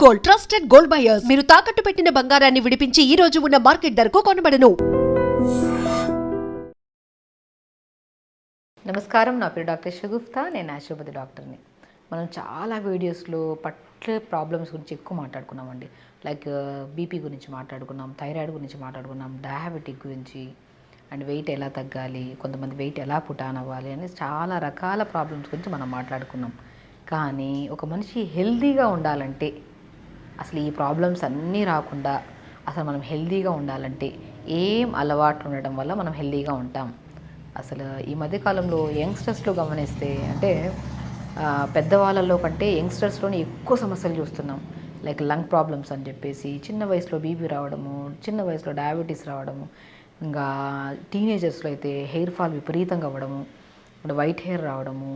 Gold, trusted gold buyers. మీరు తాకట్టు పెట్టిన బంగారాన్ని విడిపించి ఈ రోజు ఉన్న మార్కెట్ ధరకు కొనబడను. నమస్కారం, నా పేరు డాక్టర్ షగుఫ్తా. నేను న్యాచురోపతి డాక్టర్ని. మనం చాలా వీడియోస్లో పర్టికులర్ ప్రాబ్లమ్స్ గురించి ఎక్కువ మాట్లాడుకున్నామండి. లైక్ బీపీ గురించి మాట్లాడుకున్నాం, థైరాయిడ్ గురించి మాట్లాడుకున్నాం, డయాబెటిక్ గురించి, అండ్ వెయిట్ ఎలా తగ్గాలి, కొంతమంది వెయిట్ ఎలా పుటాన్ అవ్వాలి అని చాలా రకాల ప్రాబ్లమ్స్ గురించి మనం మాట్లాడుకున్నాం. కానీ ఒక మనిషి హెల్తీగా ఉండాలంటే, అసలు ఈ ప్రాబ్లమ్స్ అన్నీ రాకుండా అసలు మనం హెల్తీగా ఉండాలంటే ఏం అలవాట్లు ఉండడం వల్ల మనం హెల్తీగా ఉంటాం? అసలు ఈ మధ్యకాలంలో యంగ్స్టర్స్లో గమనిస్తే, అంటే పెద్దవాళ్ళలో కంటే యంగ్స్టర్స్లోనే ఎక్కువ సమస్యలు చూస్తున్నాం. లైక్ లంగ్ ప్రాబ్లమ్స్ అని చెప్పేసి, చిన్న వయసులో బీపీ రావడము, చిన్న వయసులో డయాబెటీస్ రావడము, ఇంకా టీనేజర్స్లో అయితే హెయిర్ ఫాల్ విపరీతంగా అవ్వడము, వైట్ హెయిర్ రావడము,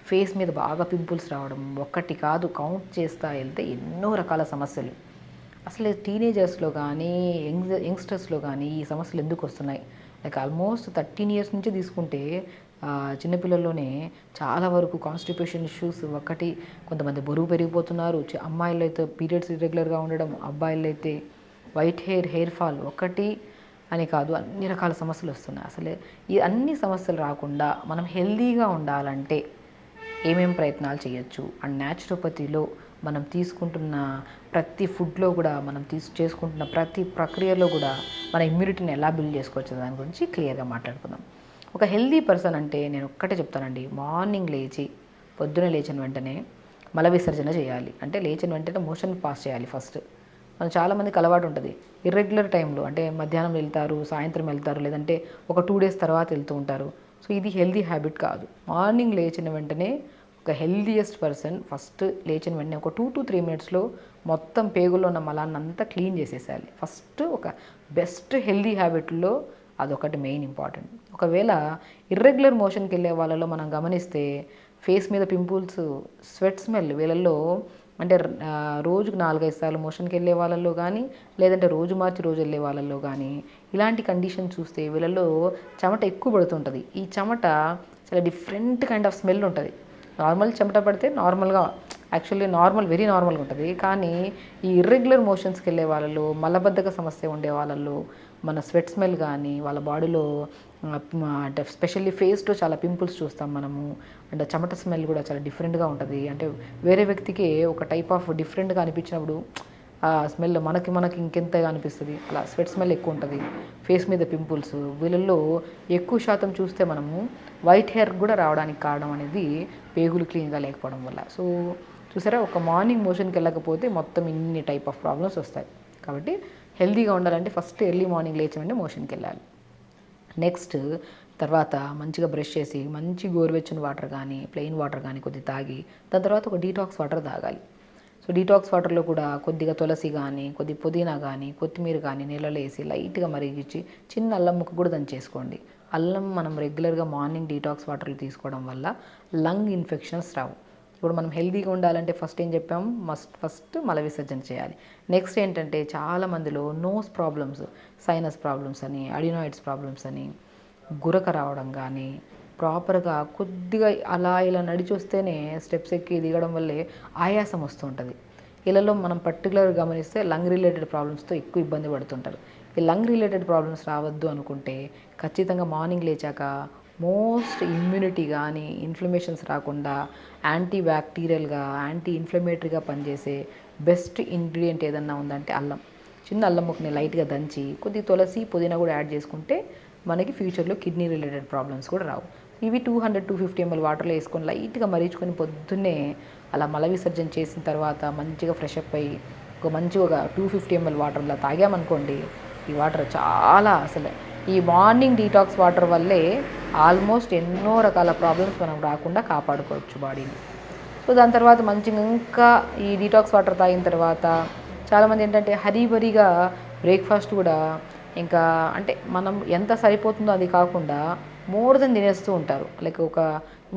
ఫేస్ మీద బాగా పింపుల్స్ రావడం, ఒక్కటి కాదు కౌంట్ చేస్తూ వెళ్తే ఎన్నో రకాల సమస్యలు. అసలు టీనేజర్స్లో కానీ యంగ్స్టర్స్లో కానీ ఈ సమస్యలు ఎందుకు వస్తున్నాయి? లైక్ ఆల్మోస్ట్ 13 years నుంచి తీసుకుంటే చిన్నపిల్లల్లోనే చాలా వరకు కాన్స్టిపేషన్ ఇష్యూస్ ఒకటి, కొంతమంది బరువు పెరిగిపోతున్నారు, అమ్మాయిలు అయితే పీరియడ్స్ ఇర్రెగ్యులర్గా ఉండడం, అబ్బాయిలు అయితే వైట్ హెయిర్ ఫాల్ ఒకటి అని కాదు, అన్ని రకాల సమస్యలు వస్తున్నాయి. అసలు ఈ అన్ని సమస్యలు రాకుండా మనం హెల్తీగా ఉండాలంటే ఏమేం ప్రయత్నాలు చేయొచ్చు? అండ్ న్యాచురోపతిలో మనం తీసుకుంటున్న ప్రతి ఫుడ్లో కూడా, మనం చేసుకుంటున్న ప్రతి ప్రక్రియలో కూడా మన ఇమ్యూనిటీని ఎలా బిల్డ్ చేసుకోవచ్చు దాని గురించి క్లియర్గా మాట్లాడుకుందాం. ఒక హెల్తీ పర్సన్ అంటే నేను ఒక్కటే చెప్తానండి, మార్నింగ్ పొద్దున లేచిన వెంటనే మల విసర్జన చేయాలి. అంటే లేచిన వెంటనే మోషన్ పాస్ చేయాలి ఫస్ట్. మనం చాలామందికి అలవాటు ఉంటుంది, ఇర్రెగ్యులర్ టైంలో, అంటే మధ్యాహ్నం వెళ్తారు, సాయంత్రం వెళ్తారు, లేదంటే ఒక 2 days తర్వాత వెళ్తూ ఉంటారు. సో ఇది హెల్తీ హ్యాబిట్ కాదు. మార్నింగ్ లేచిన వెంటనే ఒక హెల్తీయెస్ట్ పర్సన్ ఫస్ట్ లేచిన వెంటనే ఒక 2 to 3 minutesలో మొత్తం పేగుల్లో ఉన్న మలాన్ని అంతా క్లీన్ చేసేసేయాలి. ఫస్ట్ ఒక బెస్ట్ హెల్తీ హ్యాబిట్లో అదొకటి మెయిన్ ఇంపార్టెంట్. ఒకవేళ ఇర్రెగ్యులర్ మోషన్కి వెళ్ళే వాళ్ళలో మనం గమనిస్తే ఫేస్ మీద పింపుల్స్, స్వెట్ స్మెల్, వీళ్ళల్లో అంటే రోజుకు 4-5 సార్లు మోషన్కి వెళ్ళే వాళ్ళల్లో కానీ, లేదంటే రోజు మార్చి రోజు వెళ్ళే వాళ్ళల్లో కానీ ఇలాంటి కండిషన్ చూస్తే వీళ్ళల్లో చెమట ఎక్కువ పడుతుంటుంది. ఈ చెమట చాలా డిఫరెంట్ కైండ్ ఆఫ్ స్మెల్ ఉంటుంది. నార్మల్ చెమట పడితే నార్మల్గా, యాక్చువల్లీ వెరీ నార్మల్గా ఉంటుంది. కానీ ఈ ఇర్రెగ్యులర్ మోషన్స్కి వెళ్ళే వాళ్ళలో, మలబద్ధక సమస్య ఉండే వాళ్ళల్లో మన స్వెట్ స్మెల్ కానీ, వాళ్ళ బాడీలో అంటే స్పెషల్లీ ఫేస్లో చాలా పింపుల్స్ చూస్తాం మనము. అండ్ చెమట స్మెల్ కూడా చాలా డిఫరెంట్గా ఉంటుంది. అంటే వేరే వ్యక్తికి ఒక టైప్ ఆఫ్ డిఫరెంట్గా అనిపించినప్పుడు ఆ స్మెల్ మనకి ఇంకెంతగా అనిపిస్తుంది. అలా స్వెట్ స్మెల్ ఎక్కువ ఉంటుంది. ఫేస్ మీద పింపుల్స్, వీళ్ళల్లో ఎక్కువ శాతం చూస్తే మనము వైట్ హెయిర్ కూడా రావడానికి కారణం అనేది పేగులు క్లీన్గా లేకపోవడం వల్ల. సో చూసారా, ఒక మార్నింగ్ మోషన్కి వెళ్ళకపోతే మొత్తం ఇన్ని టైప్ ఆఫ్ ప్రాబ్లమ్స్ వస్తాయి. కాబట్టి హెల్తీగా ఉండాలంటే ఫస్ట్ ఎర్లీ మార్నింగ్ లేచి మోషన్కి వెళ్ళాలి. నెక్స్ట్ తర్వాత మంచిగా బ్రష్ చేసి మంచి గోరువెచ్చని వాటర్ కానీ, ప్లెయిన్ వాటర్ కానీ కొద్దిగా తాగి, దాని తర్వాత ఒక డీటాక్స్ వాటర్ తాగాలి. సో డీటాక్స్ వాటర్లో కూడా కొద్దిగా తులసి కానీ, కొద్ది పుదీనా కానీ, కొత్తిమీర కానీ నీళ్ళలో వేసి లైట్గా మరిగించి చిన్న అల్లం ముక్క కూడా దంచేసుకోండి. అల్లం మనం రెగ్యులర్గా మార్నింగ్ డీటాక్స్ వాటర్లు తీసుకోవడం వల్ల లంగ్ ఇన్ఫెక్షన్స్ రావు. ఇప్పుడు మనం హెల్తీగా ఉండాలంటే ఫస్ట్ ఏం చెప్పాము, ఫస్ట్ మల విసర్జన చేయాలి. నెక్స్ట్ ఏంటంటే చాలామందిలో నోస్ ప్రాబ్లమ్స్, సైనస్ ప్రాబ్లమ్స్ అని, అడినాయిడ్స్ ప్రాబ్లమ్స్ అని, గురక రావడం కానీ, ప్రాపర్గా కొద్దిగా అలా ఇలా నడిచి వస్తేనే స్టెప్స్ ఎక్కి దిగడం వల్లే ఆయాసం వస్తుంటుంది. వీళ్ళలో మనం పర్టికులర్గా గమనిస్తే లంగ్ రిలేటెడ్ ప్రాబ్లమ్స్తో ఎక్కువ ఇబ్బంది పడుతుంటారు. ఈ లంగ్ రిలేటెడ్ ప్రాబ్లమ్స్ రావద్దు అనుకుంటే ఖచ్చితంగా మార్నింగ్ లేచాక మోస్ట్ ఇమ్యూనిటీ కానీ, ఇన్ఫ్లమేషన్స్ రాకుండా యాంటీ బ్యాక్టీరియల్గా, యాంటీ ఇన్ఫ్లమేటరీగా పనిచేసే బెస్ట్ ఇంగ్రీడియంట్ ఏదన్నా ఉందంటే అల్లం. చిన్న అల్లం ముక్కని లైట్గా దంచి కొద్ది తులసి, పుదీనా కూడా యాడ్ చేసుకుంటే మనకి ఫ్యూచర్లో కిడ్నీ రిలేటెడ్ ప్రాబ్లమ్స్ కూడా రావు. ఇవి 200-250 ml వాటర్లో వేసుకొని లైట్గా మరిచుకొని పొద్దున్నే అలా మల విసర్జన చేసిన తర్వాత మంచిగా ఫ్రెష్ అప్ అయ్యి ఒక మంచిగా ఒక 250 ml వాటర్లో తాగామనుకోండి, ఈ వాటర్ చాలా అసలు ఈ మార్నింగ్ డీటాక్స్ వాటర్ వల్లే ఆల్మోస్ట్ ఎన్నో రకాల ప్రాబ్లమ్స్ మనం రాకుండా కాపాడుకోవచ్చు బాడీని. సో దాని తర్వాత మంచిగా ఇంకా ఈ డీటాక్స్ వాటర్ తాగిన తర్వాత చాలామంది ఏంటంటే హరీబరీగా బ్రేక్ఫాస్ట్ కూడా ఇంకా అంటే మనం ఎంత సరిపోతుందో అది కాకుండా మోర్ దెన్ తినేస్తూ ఉంటారు. లైక్ ఒక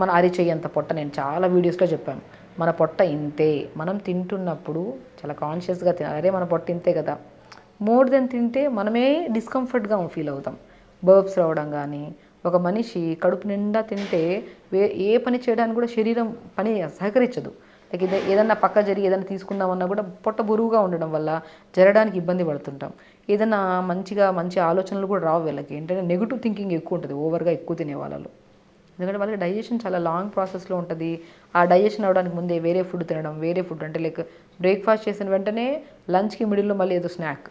మన అరిచెయ్యంత పొట్ట, నేను చాలా వీడియోస్లో చెప్పాను, మన పొట్ట ఇంతే. మనం తింటున్నప్పుడు చాలా కాన్షియస్గా తినాలి, అరే మన పొట్ట ఇంతే కదా. మోర్ దెన్ తింటే మనమే డిస్కంఫర్ట్గా ఫీల్ అవుతాం, బర్బ్స్ రావడం కానీ. ఒక మనిషి కడుపు నిండా తింటే ఏ పని చేయడానికి కూడా శరీరం పని సహకరించదు. లైక్ ఏదన్నా పక్క జరిగి ఏదైనా తీసుకుందామన్నా కూడా పొట్ట బరువుగా ఉండడం వల్ల జరగడానికి ఇబ్బంది పడుతుంటాం. ఏదైనా మంచి ఆలోచనలు కూడా రావు వీళ్ళకి. ఏంటంటే నెగిటివ్ థింకింగ్ ఎక్కువ ఉంటుంది ఓవర్గా ఎక్కువ తినే వాళ్ళలో. ఎందుకంటే వాళ్ళకి డైజెషన్ చాలా లాంగ్ ప్రాసెస్లో ఉంటుంది. ఆ డైజెషన్ అవ్వడానికి ముందే వేరే ఫుడ్ తినడం, వేరే ఫుడ్ అంటే లైక్ బ్రేక్ఫాస్ట్ చేసిన వెంటనే లంచ్కి మిడిల్లో మళ్ళీ ఏదో స్నాక్,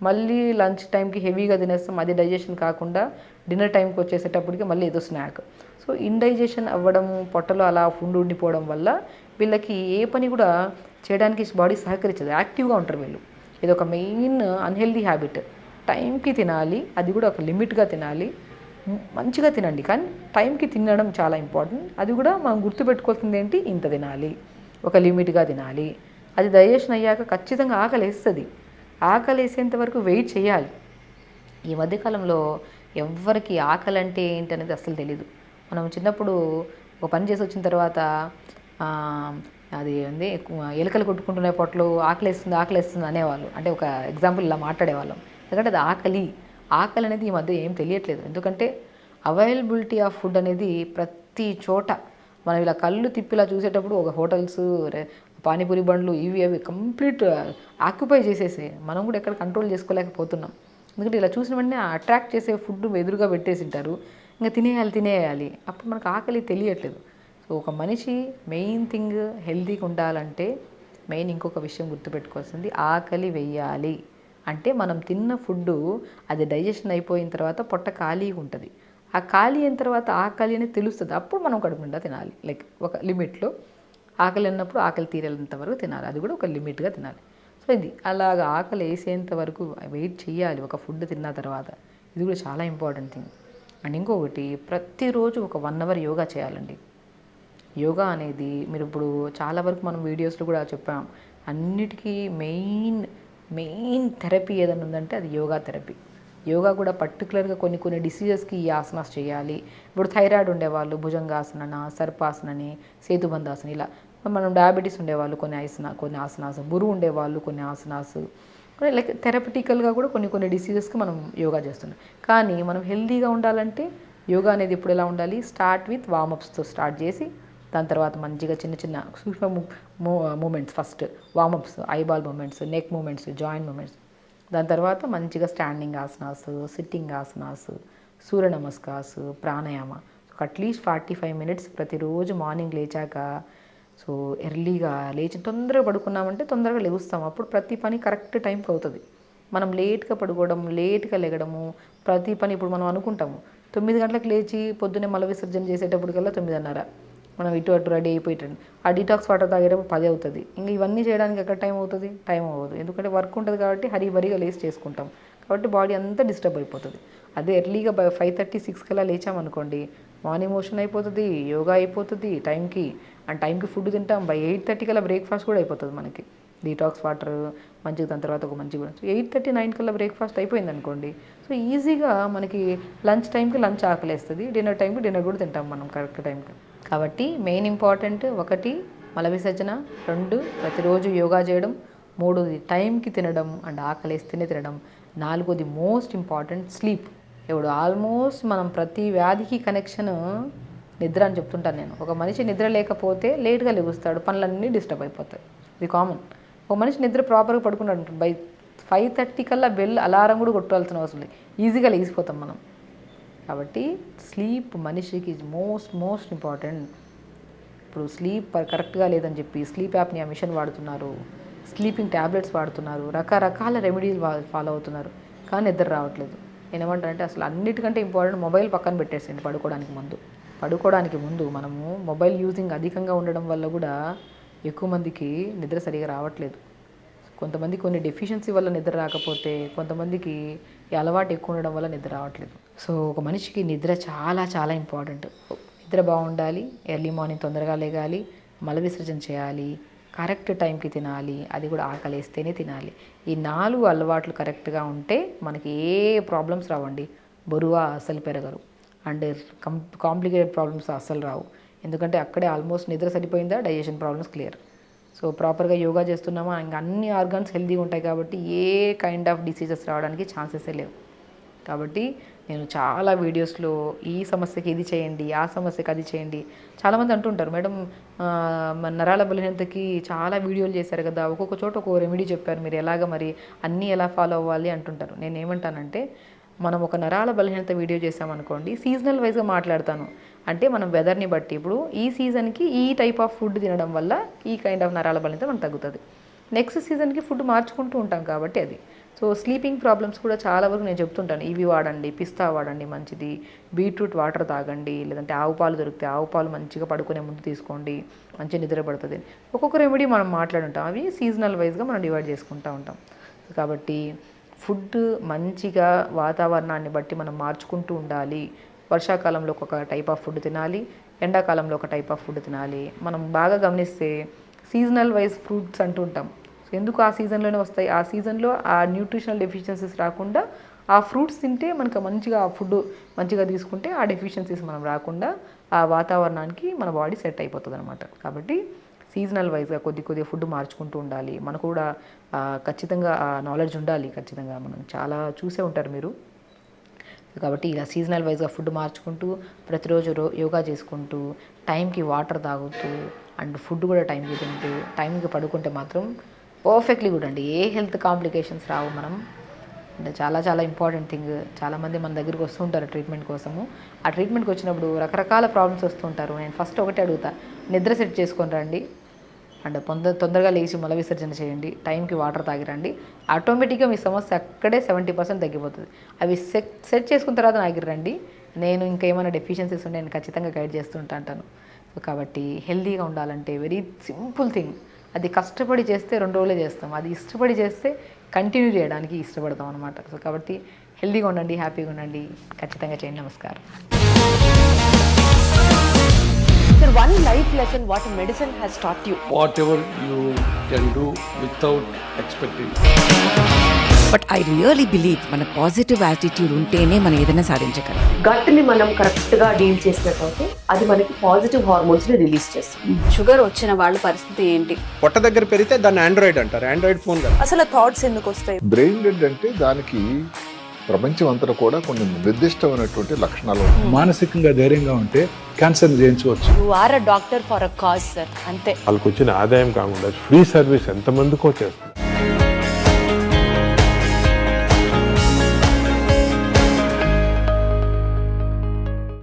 మళ్ళీ లంచ్ టైంకి హెవీగా తినేస్తాం, అది డైజెషన్ కాకుండా డిన్నర్ టైంకి వచ్చేసేటప్పటికి మళ్ళీ ఏదో స్నాక్. సో ఇండైజెషన్ అవ్వడం, పొట్టలో అలా ఫుడ్ ఉండిపోవడం వల్ల వీళ్ళకి ఏ పని కూడా చేయడానికి బాడీ సహకరించదు, యాక్టివ్గా ఉంటారు వీళ్ళు. ఇది ఒక మెయిన్ అన్హెల్దీ హ్యాబిట్. టైంకి తినాలి, అది కూడా ఒక లిమిట్గా తినాలి, మంచిగా తినండి, కానీ టైంకి తినడం చాలా ఇంపార్టెంట్. అది కూడా మనం గుర్తుపెట్టుకోవాల్సింది ఏంటి, ఇంత తినాలి, ఒక లిమిట్గా తినాలి. అది డైజెషన్ అయ్యాక ఖచ్చితంగా ఆకలి వేస్తుంది. ఆకలి వేసేంత వరకు వెయిట్ చేయాలి. ఈ మధ్యకాలంలో ఎవ్వరికి ఆకలి అంటే ఏంటి అనేది అస్సలు తెలీదు. మనం చిన్నప్పుడు ఒక పని చేసి వచ్చిన తర్వాత అది ఏంది ఎలుకలు కొట్టుకుంటున్న పొట్లు ఆకలేస్తుంది అనేవాళ్ళు. అంటే ఒక ఎగ్జాంపుల్ ఇలా మాట్లాడేవాళ్ళం. ఎందుకంటే అది ఆకలి అనేది ఈ మధ్య ఏం తెలియట్లేదు. ఎందుకంటే అవైలబిలిటీ ఆఫ్ ఫుడ్ అనేది ప్రతి చోట మనం ఇలా కళ్ళు తిప్పిలా చూసేటప్పుడు ఒక హోటల్స్, పానీపూరి బండ్లు, ఇవి అవి కంప్లీట్ ఆక్యుపై చేసేసి మనం కూడా ఎక్కడ కంట్రోల్ చేసుకోలేకపోతున్నాం. ఎందుకంటే ఇలా చూసిన వెంటనే అట్రాక్ట్ చేసే ఫుడ్ ఎదురుగా పెట్టేసి ఉంటారు, ఇంకా తినేయాలి. అప్పుడు మనకు ఆకలి తెలియట్లేదు. సో ఒక మనిషి మెయిన్ థింగ్ హెల్తీగా ఉండాలంటే మెయిన్ ఇంకొక విషయం గుర్తుపెట్టుకోవాల్సింది, ఆకలి వెయ్యాలి. అంటే మనం తిన్న ఫుడ్డు అది డైజెషన్ అయిపోయిన తర్వాత పొట్ట ఖాళీగా ఉంటుంది. ఆ ఖాళీ అయిన తర్వాత ఆకలి అనేది తెలుస్తుంది. అప్పుడు మనం కడుపు నిండా తినాలి. లైక్ ఒక లిమిట్లో ఆకలి అన్నప్పుడు ఆకలి తీరేంత వరకు తినాలి, అది కూడా ఒక లిమిట్గా తినాలి. సో ఇది అలాగ ఆకలి వేసేంత వరకు వెయిట్ చేయాలి ఒక ఫుడ్ తిన్న తర్వాత. ఇది కూడా చాలా ఇంపార్టెంట్ థింగ్. అండ్ ఇంకొకటి, ప్రతిరోజు ఒక 1 అవర్ యోగా చేయాలండి. యోగా అనేది మీరు ఇప్పుడు చాలా వరకు మనం వీడియోస్లో కూడా చెప్పాం, అన్నిటికీ మెయిన్ థెరపీ ఏదైనా ఉందంటే అది యోగా థెరపీ. యోగా కూడా పర్టికులర్గా కొన్ని డిసీజెస్కి ఈ ఆసనాస్ చేయాలి. ఇప్పుడు థైరాయిడ్ ఉండేవాళ్ళు భుజంగాసన, సర్పాసనని, సేతుబంధాసన, ఇలా. మనం డయాబెటీస్ ఉండేవాళ్ళు కొన్ని ఆసనాస్, బరువు ఉండేవాళ్ళు కొన్ని ఆసనాస్, లైక్ థెరపటికల్గా కూడా కొన్ని డిసీజెస్కి మనం యోగా చేస్తున్నాం. కానీ మనం హెల్తీగా ఉండాలంటే యోగా అనేది ఇప్పుడు ఎలా ఉండాలి, స్టార్ట్ విత్ వార్మప్స్తో స్టార్ట్ చేసి దాని తర్వాత మంచిగా చిన్న సూక్ష్మ moments, first warmups, eyeball moments, neck moments, joint moments, దాని తర్వాత మంచిగా standing asanas, sitting asanas, surya namaskars, pranayama. At least 45 minutes ప్రతిరోజు మార్నింగ్ లేచాక. సో ఎర్లీగా లేచి తొందరగా పడుకున్నామంటే తొందరగా లేస్తాం, అప్పుడు ప్రతి పని కరెక్ట్ టైంకి అవుతుంది. మనం లేట్గా పడుకోవడం, లేట్గా లెగడము, ప్రతి పని ఇప్పుడు మనం అనుకుంటాము 9 గంటలకు లేచి పొద్దున్నే మల విసర్జన చేసేటప్పటికల్లా 9:30, మనం ఇటు అటు రెడీ అయిపోయాం. ఆ డీటాక్స్ వాటర్ తాగేటప్పుడు 10 అవుతుంది. ఇంకా ఇవన్నీ చేయడానికి ఎక్కడ టైం అవుతుంది, టైం అవ్వదు. ఎందుకంటే వర్క్ ఉంటుంది కాబట్టి హరీబరీగా లేచి చేసుకుంటాం, కాబట్టి బాడీ అంతా డిస్టర్బ్ అయిపోతుంది. అదే ఎర్లీగా 5:30, 6 కల్లా లేచామనుకోండి, మార్నింగ్ మోషన్ అయిపోతుంది, యోగా అయిపోతుంది టైంకి, అండ్ టైంకి ఫుడ్ తింటాం. బై 8:30 కల్లా బ్రేక్ఫాస్ట్ కూడా అయిపోతుంది మనకి. డీటాక్స్ వాటర్ మంచిగా, దాని తర్వాత ఒక మంచిగా 8:30, 9 కల్లా బ్రేక్ఫాస్ట్ అయిపోయింది అనుకోండి. సో ఈజీగా మనకి లంచ్ టైంకి లంచ్ ఆకలేస్తుంది, డిన్నర్ టైంకి డిన్నర్ కూడా తింటాం మనం కరెక్ట్ టైంకి. కాబట్టి మెయిన్ ఇంపార్టెంట్ 1 మల విసర్జన, 2 ప్రతిరోజు యోగా చేయడం, 3 టైంకి తినడం అండ్ ఆకలేస్తేనే తినడం, 4 మోస్ట్ ఇంపార్టెంట్ స్లీప్. ఇప్పుడు ఆల్మోస్ట్ మనం ప్రతి వ్యాధికి కనెక్షన్ నిద్ర అని చెప్తుంటాను నేను. ఒక మనిషి నిద్ర లేకపోతే లేట్గా లెగుస్తాడు, పనులన్నీ డిస్టర్బ్ అయిపోతాయి, ఇది కామన్. ఒక మనిషి నిద్ర ప్రాపర్గా పడుకున్నాడు బై 5:30 కల్లా అలారం కూడా కొట్టాల్సిన అవసరం లేదు, ఈజీగా లెగిసిపోతాం మనం. కాబట్టి స్లీప్ మనిషికి మోస్ట్ ఇంపార్టెంట్. ఇప్పుడు స్లీప్ కరెక్ట్గా లేదని చెప్పి స్లీప్ యాప్ని మిషన్ వాడుతున్నారు, స్లీపింగ్ ట్యాబ్లెట్స్ వాడుతున్నారు, రకరకాల రెమెడీస్ ఫాలో అవుతున్నారు, కానీ నిద్ర రావట్లేదు. నేను ఏమంటానంటే అసలు అన్నిటికంటే ఇంపార్టెంట్ మొబైల్ పక్కన పెట్టేసింది పడుకోవడానికి ముందు మనము మొబైల్ యూజింగ్ అధికంగా ఉండడం వల్ల కూడా ఎక్కువ మందికి నిద్ర సరిగా రావట్లేదు. కొంతమంది కొన్ని డెఫిషియన్సీ వల్ల నిద్ర రాకపోతే, కొంతమందికి ఈ అలవాటు ఎక్కువ ఉండడం వల్ల నిద్ర రావట్లేదు. సో ఒక మనిషికి నిద్ర చాలా ఇంపార్టెంట్. నిద్ర బాగుండాలి, ఎర్లీ మార్నింగ్ తొందరగా లేగాలి, మల విసర్జన చేయాలి, కరెక్ట్ టైంకి తినాలి, అది కూడా ఆకలేస్తేనే తినాలి. ఈ 4 అలవాట్లు కరెక్ట్గా ఉంటే మనకి ఏ ప్రాబ్లమ్స్ రావండి. బరువు అస్సలు పెరగరు, అండ్ కాంప్లికేటెడ్ ప్రాబ్లమ్స్ అస్సలు రావు. ఎందుకంటే అక్కడే ఆల్మోస్ట్ నిద్ర సరిపోయిందా, డైజెషన్ ప్రాబ్లమ్స్ క్లియర్. సో ప్రాపర్గా యోగా చేస్తున్నామా, ఇంకా అన్ని ఆర్గాన్స్ హెల్తీగా ఉంటాయి కాబట్టి ఏ కైండ్ ఆఫ్ డిసీజెస్ రావడానికి ఛాన్సెసే లేవు. కాబట్టి నేను చాలా వీడియోస్లో ఈ సమస్యకి ఇది చేయండి, ఆ సమస్యకి అది చేయండి. చాలామంది అంటుంటారు, మేడం మన నరాల బలహీనతకి చాలా వీడియోలు చేశారు కదా, ఒక్కొక్క చోట ఒక్కొక్క రెమెడీ చెప్పారు, మీరు ఎలాగ మరి అన్నీ ఎలా ఫాలో అవ్వాలి అంటుంటారు. నేను ఏమంటానంటే, మనం ఒక నరాల బలహీనత వీడియో చేసామనుకోండి, సీజనల్ వైజ్గా మాట్లాడతాను. అంటే మనం వెదర్ని బట్టి ఇప్పుడు ఈ సీజన్కి ఈ టైప్ ఆఫ్ ఫుడ్ తినడం వల్ల ఈ కైండ్ ఆఫ్ నరాల బలహీనత మనకు తగ్గుతుంది. నెక్స్ట్ సీజన్కి ఫుడ్ మార్చుకుంటూ ఉంటాం కాబట్టి అది. సో స్లీపింగ్ ప్రాబ్లమ్స్ కూడా చాలా వరకు నేను చెప్తుంటాను, ఇవి వాడండి, పిస్తా వాడండి మంచిది, బీట్రూట్ వాటర్ తాగండి, లేదంటే ఆవు పాలు దొరికితే ఆవు పాలు మంచిగా పడుకునే ముందు తీసుకోండి, మంచిగా నిద్ర పడుతుంది. ఒక్కొక్క రెమెడీ మనం మాట్లాడుంటాం, అవి సీజనల్ వైజ్గా మనం డివైడ్ చేసుకుంటూ ఉంటాం. కాబట్టి ఫుడ్ మంచిగా వాతావరణాన్ని బట్టి మనం మార్చుకుంటూ ఉండాలి. వర్షాకాలంలో ఒక టైప్ ఆఫ్ ఫుడ్ తినాలి, ఎండాకాలంలో ఒక టైప్ ఆఫ్ ఫుడ్ తినాలి. మనం బాగా గమనిస్తే సీజనల్ వైజ్ ఫ్రూట్స్ అంటుంటాం, ఎందుకు ఆ సీజన్లోనే వస్తాయి, ఆ సీజన్లో ఆ న్యూట్రిషనల్ డెఫిషియన్సీస్ రాకుండా ఆ ఫ్రూట్స్ తింటే మనకు మంచిగా ఆ ఫుడ్ మంచిగా తీసుకుంటే ఆ డెఫిషియన్సీస్ మనం రాకుండా ఆ వాతావరణానికి మన బాడీ సెట్ అయిపోతుంది అనమాట. కాబట్టి సీజనల్ వైజ్గా కొద్దిగా ఫుడ్ మార్చుకుంటూ ఉండాలి. మనకు కూడా ఖచ్చితంగా ఆ నాలెడ్జ్ ఉండాలి. ఖచ్చితంగా మనం చాలా చూసే ఉంటారు మీరు. కాబట్టి ఇలా సీజనల్ వైజ్గా ఫుడ్ మార్చుకుంటూ ప్రతిరోజు యోగా చేసుకుంటూ టైంకి వాటర్ తాగుతూ అండ్ ఫుడ్ కూడా టైంకి తింటూ టైంకి పడుకుంటే మాత్రం పర్ఫెక్ట్లీ గుడ్ అండి. ఏ హెల్త్ కాంప్లికేషన్స్ రావు. మనం అంటే చాలా చాలా ఇంపార్టెంట్ థింగ్, చాలామంది మన దగ్గరికి వస్తుంటారు ట్రీట్మెంట్ కోసము. ఆ ట్రీట్మెంట్కి వచ్చినప్పుడు రకరకాల ప్రాబ్లమ్స్ వస్తుంటారు. నేను ఫస్ట్ ఒకటే అడుగుతా, నిద్ర సెట్ చేసుకొని రండి అండ్ తొందరగా లేచి మల విసర్జన చేయండి, టైంకి వాటర్ తాగిరండి, ఆటోమేటిక్గా మీ సమస్య అక్కడే 70% తగ్గిపోతుంది. అవి సెట్ చేసుకున్న తర్వాత నాకు రండి, నేను ఇంకా ఏమైనా డెఫిషియన్సీస్ ఉంటే నేను ఖచ్చితంగా గైడ్ చేస్తుంటా అంటాను. సో కాబట్టి హెల్తీగా ఉండాలంటే వెరీ సింపుల్ థింగ్. అది కష్టపడి చేస్తే 2 రోజులే చేస్తాం, అది ఇష్టపడి చేస్తే కంటిన్యూ చేయడానికి ఇష్టపడతాం అనమాట. సో కాబట్టి హెల్తీగా ఉండండి, హ్యాపీగా ఉండండి, ఖచ్చితంగా చేయండి. నమస్కారం. Sir, one life lesson what medicine has taught you. Whatever you can do without expecting. But I really believe మన పాజిటివ్ యాటిట్యూడ్ ఉంటేనే మనం ఏదైనా సాధించగలం. గట్ని మనం కరెక్ట్గా డీల్ చేసినట్లయితే అది మనకి పాజిటివ్ హార్మోన్స్ని రిలీజ్ చేస్తుంది. షుగర్ వచ్చిన వాళ్ళ పరిస్థితి ఏంటి? పొట్ట దగ్గర పెరిగితే దాన్ని ఆండ్రాయిడ్ అంటారు, ఆండ్రాయిడ్ ఫోన్ కాదు. అసలు థాట్స్ ఎందుకు వస్తాయి? బ్రెయిన్ డెడ్ అంటే దానికి ప్రపంచం అంతా కూడా కొన్ని నిర్దిష్టమైనటువంటి లక్షణాలు ఉంటాయి. మానసికంగా ధైర్యంగా ఉంటే క్యాన్సర్ జయించవచ్చు. You are a doctor for a cause sir, అంతే. వాళ్ళకి వచ్చిన ఆదాయం కాకుండా ఫ్రీ సర్వీస్ ఎంతమందికో చేస్తుంది.